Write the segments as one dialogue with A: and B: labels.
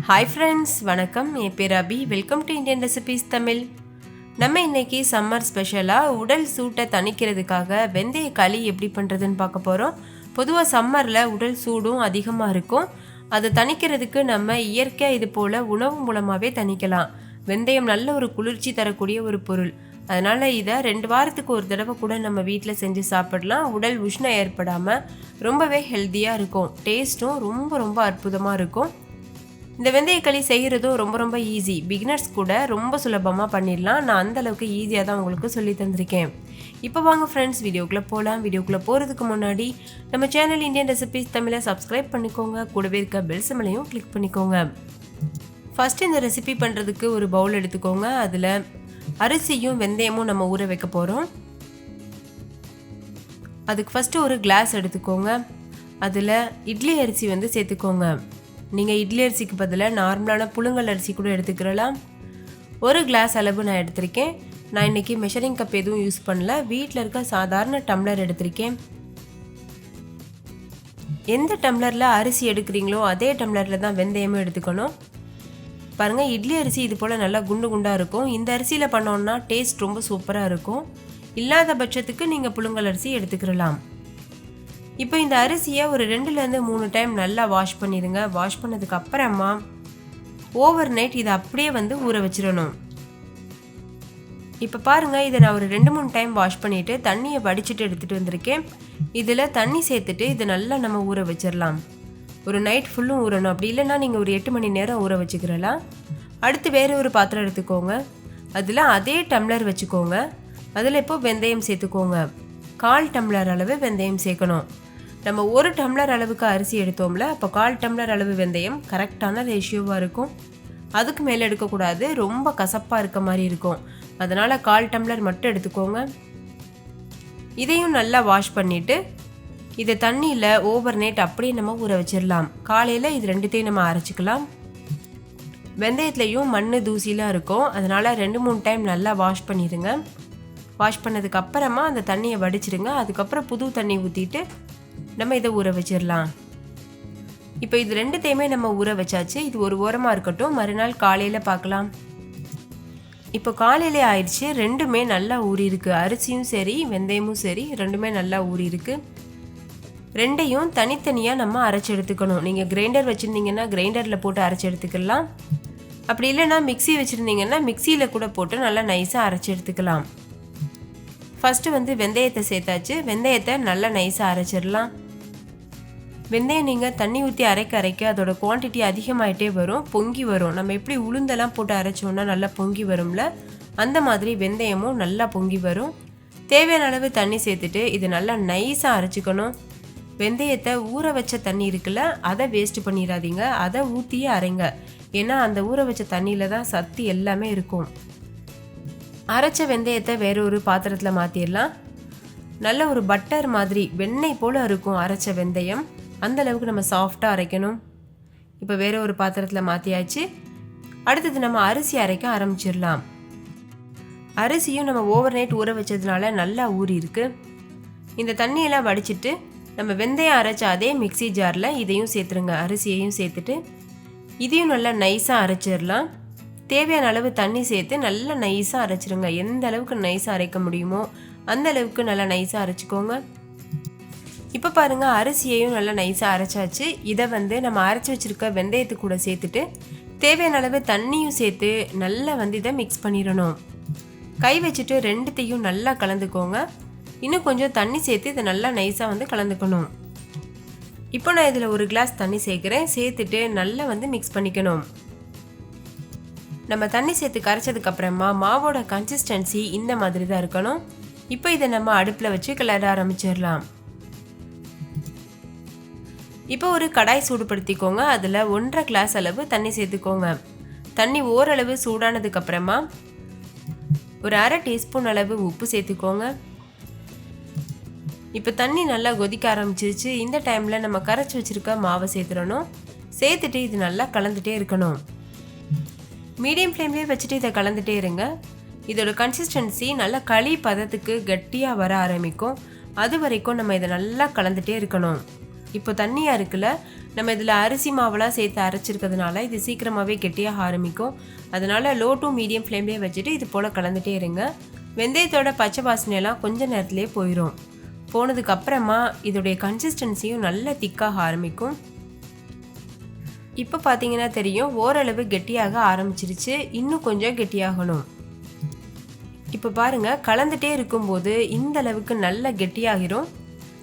A: Hi friends, வணக்கம். என் பேர் அபி. Welcome to Indian recipes Tamil. நம்ம இன்னைக்கு சம்மர் ஸ்பெஷலாக உடல் சூட்டை தணிக்கிறதுக்காக வெந்தய களி எப்படி பண்ணுறதுன்னு பார்க்க போகிறோம். பொதுவாக சம்மரில் உடல் சூடும் அதிகமாக இருக்கும். அதை தணிக்கிறதுக்கு நம்ம இயற்கையாக இது போல் உணவு மூலமாகவே தணிக்கலாம். வெந்தயம் நல்ல ஒரு குளிர்ச்சி தரக்கூடிய ஒரு பொருள். அதனால் இதை 2 வாரத்துக்கு ஒரு தடவை கூட நம்ம வீட்டில் செஞ்சு சாப்பிடலாம். உடல் உஷ்ணம் ஏற்படாமல் ரொம்பவே ஹெல்த்தியாக இருக்கும். டேஸ்ட்டும் ரொம்ப அற்புதமாக இருக்கும். இந்த வெந்தய களி செய்கிறதும் ரொம்ப ஈஸி. பிகினர்ஸ் கூட ரொம்ப சுலபமாக பண்ணிடலாம். நான் அந்தளவுக்கு ஈஸியாக தான் உங்களுக்கு சொல்லி தந்திருக்கேன். இப்போ வாங்க ஃப்ரெண்ட்ஸ், வீடியோக்குள்ளே போகலாம். வீடியோக்குள்ளே போகிறதுக்கு முன்னாடி நம்ம சேனல் இந்தியன் ரெசிபீஸ் தமிழை சப்ஸ்கிரைப் பண்ணிக்கோங்க. கூடவே இருக்க பெல் சிம்பலையும் கிளிக் பண்ணிக்கோங்க. ஃபஸ்ட்டு இந்த ரெசிபி பண்ணுறதுக்கு ஒரு பவுல் எடுத்துக்கோங்க. அதில் அரிசியும் வெந்தயமும் நம்ம ஊற வைக்க போகிறோம். அதுக்கு ஃபஸ்ட்டு ஒரு கிளாஸ் எடுத்துக்கோங்க. அதில் இட்லி அரிசி சேர்த்துக்கோங்க. நீங்கள் இட்லி அரிசிக்கு பதிலாக நார்மலான புழுங்கல் அரிசி கூட எடுத்துக்கிறலாம். ஒரு கிளாஸ் அளவு நான் எடுத்திருக்கேன். நான் இன்றைக்கி மெஷரிங் கப் எதுவும் யூஸ் பண்ணல. வீட்டில் இருக்க சாதாரண டம்ளர் எடுத்திருக்கேன். எந்த டம்ளரில் அரிசி எடுக்கிறீங்களோ அதே டம்ளரில் தான் வெந்தயமும் எடுத்துக்கணும். பாருங்கள், இட்லி அரிசி இது போல் நல்லா குண்டு குண்டாக இருக்கும். இந்த அரிசியில் பண்ணோன்னா டேஸ்ட் ரொம்ப சூப்பராக இருக்கும். இல்லாத பட்சத்துக்கு நீங்கள் புழுங்கல் அரிசி எடுத்துக்கிறலாம். இப்போ இந்த அரிசியை ஒரு 2-3 டைம் நல்லா வாஷ் பண்ணிடுங்க. வாஷ் பண்ணதுக்கு அப்புறமா ஓவர் நைட் இதை அப்படியே ஊற வச்சிடணும். இப்போ பாருங்கள், இதை நான் ஒரு 2-3 டைம் வாஷ் பண்ணிவிட்டு தண்ணியை வடிச்சிட்டு எடுத்துகிட்டு வந்திருக்கேன். இதில் தண்ணி சேர்த்துட்டு இதை நல்லா நம்ம ஊற வச்சிடலாம். ஒரு நைட் ஃபுல்லும் ஊறணும். அப்படி இல்லைன்னா நீங்கள் ஒரு 8 மணி நேரம் ஊற வச்சுக்கிறலாம். அடுத்து வேறு ஒரு பாத்திரம் எடுத்துக்கோங்க. அதில் அதே டம்ளர் வச்சுக்கோங்க. அதில் இப்போ வெந்தயம் சேர்த்துக்கோங்க. 1/4 டம்ளர் அளவு வெந்தயம் சேர்க்கணும். நம்ம 1 டம்ளர் அளவுக்கு அரிசி எடுத்தோம்ல, அப்போ 1/4 டம்ளர் அளவு வெந்தயம் கரெக்டான ரேஷியோவாக இருக்கும். அதுக்கு மேலே எடுக்கக்கூடாது, ரொம்ப கசப்பாக இருக்க மாதிரி இருக்கும். அதனால் 1/4 டம்ளர் மட்டும் எடுத்துக்கோங்க. இதையும் நல்லா வாஷ் பண்ணிவிட்டு இதை தண்ணியில் ஓவர் நைட் அப்படியே நம்ம ஊற வச்சிடலாம். காலையில் இது 2த்தையும் நம்ம அரைச்சிக்கலாம். வெந்தயத்துலேயும் மண் தூசிலாம் இருக்கும். அதனால் 2-3 டைம் நல்லா வாஷ் பண்ணிடுங்க. வாஷ் பண்ணதுக்கு அப்புறமா அந்த தண்ணியை வடிச்சிடுங்க. அதுக்கப்புறம் புது தண்ணி ஊற்றிட்டு நம்ம இதை ஊற வச்சிடலாம். இப்போ இது 2த்தையுமே நம்ம ஊற வச்சாச்சு. இது ஒரு ஓரமாக இருக்கட்டும், மறுநாள் காலையில் பார்க்கலாம். இப்போ காலையிலே ஆயிடுச்சு. 2மே நல்லா ஊறியிருக்கு. அரிசியும் சரி வெந்தயமும் சரி 2மே நல்லா ஊறியிருக்கு. 2யும் தனித்தனியாக நம்ம அரைச்சி எடுத்துக்கணும். நீங்கள் கிரைண்டர் வச்சுருந்தீங்கன்னா கிரைண்டரில் போட்டு அரைச்சி எடுத்துக்கலாம். அப்படி இல்லைன்னா மிக்ஸி வச்சுருந்தீங்கன்னா மிக்சியில் கூட போட்டு நல்லா நைஸாக அரைச்சி எடுத்துக்கலாம். ஃபஸ்ட்டு வெந்தயத்தை சேர்த்தாச்சு. வெந்தயத்தை நல்லா நைஸாக அரைச்சிடலாம். வெந்தயம் நீங்கள் தண்ணி ஊற்றி அரைக்க அதோட குவான்டிட்டி அதிகமாகிட்டே வரும், பொங்கி வரும். நம்ம எப்படி உளுந்தெல்லாம் போட்டு அரைச்சோன்னா நல்லா பொங்கி வரும்ல, அந்த மாதிரி வெந்தயமும் நல்லா பொங்கி வரும். தேவையான அளவு தண்ணி சேர்த்துட்டு இது நல்லா நைஸாக அரைச்சிக்கணும். வெந்தயத்தை ஊற வச்ச தண்ணி இருக்குல்ல, அதை வேஸ்ட் பண்ணிடாதீங்க. அதை ஊற்றியே அரைங்க. ஏன்னா அந்த ஊற வச்ச தண்ணியில் தான் சத்து எல்லாமே இருக்கும். அரைச்ச வெந்தயத்தை வேற ஒரு பாத்திரத்தில் மாற்றிடலாம். நல்ல ஒரு பட்டர் மாதிரி வெண்ணெய் போல் இருக்கும் அரைச்ச வெந்தயம். அந்தளவுக்கு நம்ம சாஃப்டாக அரைக்கணும். இப்போ வேற ஒரு பாத்திரத்தில் மாற்றியாச்சு. அடுத்தது நம்ம அரிசி அரைக்க ஆரம்பிச்சிடலாம். அரிசியும் நம்ம ஓவர் நைட் ஊற வச்சதுனால நல்லா ஊறி இருக்கு. இந்த தண்ணியெல்லாம் வடிச்சிட்டு நம்ம வெந்தயம் அரைச்ச அதே மிக்ஸி ஜாரில் இதையும் சேர்த்துருங்க. அரிசியையும் சேர்த்துட்டு இதையும் நல்லா நைஸாக அரைச்சிடலாம். தேவையான அளவு தண்ணி சேர்த்து நல்லா நைஸாக அரைச்சிருங்க. எந்த அளவுக்கு நைஸாக அரைக்க முடியுமோ அந்த அளவுக்கு நல்லா நைஸாக அரைச்சிக்கோங்க. இப்போ பாருங்கள், அரிசியையும் நல்லா நைஸாக அரைச்சாச்சு. இதை நம்ம அரைச்சி வச்சுருக்க வெந்தயத்து கூட சேர்த்துட்டு தேவையான அளவு தண்ணியும் சேர்த்து நல்லா இதை மிக்ஸ் பண்ணிடணும். கை வச்சுட்டு 2த்தையும் நல்லா கலந்துக்கோங்க. இன்னும் கொஞ்சம் தண்ணி சேர்த்து இதை நல்லா நைஸாக கலந்துக்கணும். இப்போ நான் இதில் ஒரு கிளாஸ் தண்ணி சேர்க்குறேன். சேர்த்துட்டு நல்லா மிக்ஸ் பண்ணிக்கணும். நம்ம தண்ணி சேர்த்து கரைச்சதுக்கப்புறமா மாவோட கன்சிஸ்டன்சி இந்த மாதிரி தான் இருக்கணும். இப்போ இதை நம்ம அடுப்பில் வச்சு கிளற ஆரம்பிச்சிடலாம். இப்போ ஒரு கடாய் சூடுபடுத்திக்கோங்க. அதில் 1.5 கிளாஸ் அளவு தண்ணி சேர்த்துக்கோங்க. தண்ணி ஓரளவு சூடானதுக்கப்புறமா ஒரு 1/2 டீஸ்பூன் அளவு உப்பு சேர்த்துக்கோங்க. இப்போ தண்ணி நல்லா கொதிக்க ஆரம்பிச்சிருச்சு. இந்த டைமில் நம்ம கரைச்சி வச்சுருக்க மாவை சேர்த்துடணும். சேர்த்துட்டு இது நல்லா கலந்துகிட்டே இருக்கணும். மீடியம் ஃப்ளேம்லேயே வச்சுட்டு இதை கலந்துகிட்டே இருங்க. இதோட கன்சிஸ்டன்சி நல்லா களி பதத்துக்கு கட்டியாக வர ஆரம்பிக்கும். அது வரைக்கும் நம்ம இதை நல்லா கலந்துகிட்டே இருக்கணும். இப்போ தண்ணியாக இருக்குல்ல, நம்ம இதில் அரிசி மாவெல்லாம் சேர்த்து அரைச்சிருக்கிறதுனால இது சீக்கிரமாகவே கெட்டியாக ஆரம்பிக்கும். அதனால் லோ டு மீடியம் ஃப்ளேம்லேயே வச்சுட்டு இது போல் கலந்துகிட்டே இருங்க. வெந்தயத்தோட பச்சை வாசனையெல்லாம் கொஞ்ச நேரத்துலேயே போயிடும். போனதுக்கப்புறமா இதோடைய கன்சிஸ்டன்சியும் நல்லா திக்காக ஆரம்பிக்கும். இப்போ பார்த்தீங்கன்னா தெரியும், ஓரளவு கெட்டியாக ஆரம்பிச்சிருச்சு. இன்னும் கொஞ்சம் கெட்டியாகணும். இப்போ பாருங்கள், கலந்துகிட்டே இருக்கும்போது இந்த அளவுக்கு நல்லா கெட்டியாகிரும்.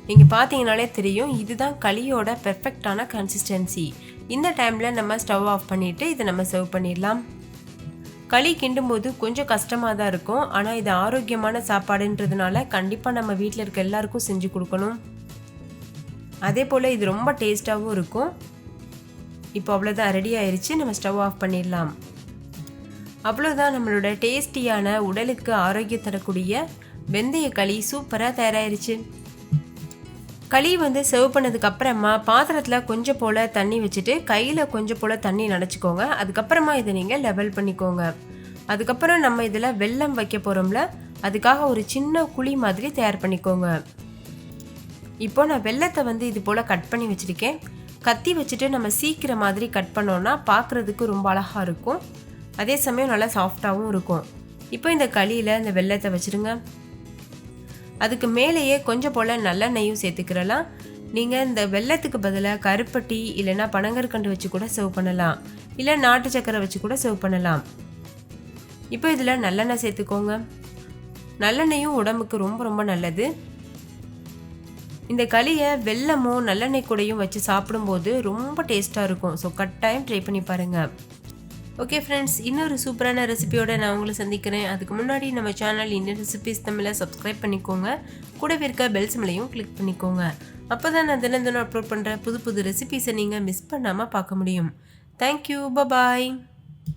A: நீங்கள் பார்த்தீங்கனாலே தெரியும், இதுதான் களியோட பெர்ஃபெக்டான கன்சிஸ்டன்சி. இந்த டைமில் நம்ம ஸ்டவ் ஆஃப் பண்ணிவிட்டு இதை நம்ம சர்வ் பண்ணிடலாம். களி கிண்டும்போது கொஞ்சம் கஷ்டமாக தான் இருக்கும். ஆனால் இது ஆரோக்கியமான சாப்பாடுன்றதுனால கண்டிப்பாக நம்ம வீட்டில் இருக்க எல்லாருக்கும் செஞ்சு கொடுக்கணும். அதே போல் இது ரொம்ப டேஸ்ட்டாகவும் இருக்கும். இப்போ அவ்வளோதான், ரெடி ஆயிடுச்சு. நம்ம ஸ்டவ் ஆஃப் பண்ணிடலாம். அவ்வளோதான், நம்மளோட டேஸ்டியான உடலுக்கு ஆரோக்கியம் தரக்கூடிய வெந்தய களி சூப்பராக தயாராகிருச்சு. களி சர்வ் பண்ணதுக்கப்புறமா பாத்திரத்தில் கொஞ்சம் போல் தண்ணி வச்சுட்டு கையில் கொஞ்சம் போல் தண்ணி நனைச்சிக்கோங்க. அதுக்கப்புறமா இதை நீங்கள் லெவல் பண்ணிக்கோங்க. அதுக்கப்புறம் நம்ம இதில் வெல்லம் வைக்க போகிறோம்ல, அதுக்காக ஒரு சின்ன குழி மாதிரி தயார் பண்ணிக்கோங்க. இப்போ நான் வெல்லத்தை இது போல் கட் பண்ணி வச்சுருக்கேன். கத்தி வச்சுட்டு நம்ம சீக்கிர மாதிரி கட் பண்ணோன்னா பார்க்குறதுக்கு ரொம்ப அழகாக இருக்கும். அதே சமயம் நல்லா சாஃப்டாகவும் இருக்கும். இப்போ இந்த களியில் இந்த வெல்லத்தை வச்சுருங்க. அதுக்கு மேலேயே கொஞ்சம் போல் நல்லெண்ணெயும் சேர்த்துக்கிறலாம். நீங்கள் இந்த வெல்லத்துக்கு பதிலாக கருப்பட்டி இல்லைன்னா பனங்கற்கண்டு வச்சு கூட சர்வ் பண்ணலாம். இல்லை நாட்டு சக்கரை வச்சு கூட சர்வ் பண்ணலாம். இப்போ இதில் நல்லெண்ணெய் சேர்த்துக்கோங்க. நல்லெண்ணெயும் உடம்புக்கு ரொம்ப ரொம்ப நல்லது. இந்த களியை வெல்லமும் நல்லெண்ணெய் கூடையும் வச்சு சாப்பிடும்போது ரொம்ப டேஸ்ட்டாக இருக்கும். ஸோ கட்டாயம் ட்ரை பண்ணி பாருங்கள். ஓகே ஃப்ரெண்ட்ஸ், இன்னொரு சூப்பரான ரெசிபியோட நான் உங்களை சந்திக்கிறேன். அதுக்கு முன்னாடி நம்ம சேனல் இந்தியன் ரெசிபிஸ் தமிழை சப்ஸ்கிரைப் பண்ணிக்கோங்க. கூடவே இருக்க பெல் சிம்லையும் கிளிக் பண்ணிக்கோங்க. அப்போ தான் நான் தினம் அப்லோட் பண்ணுற புது புது ரெசிபிஸை நீங்கள் மிஸ் பண்ணாமல் பார்க்க முடியும். தேங்க்யூ, பாய்.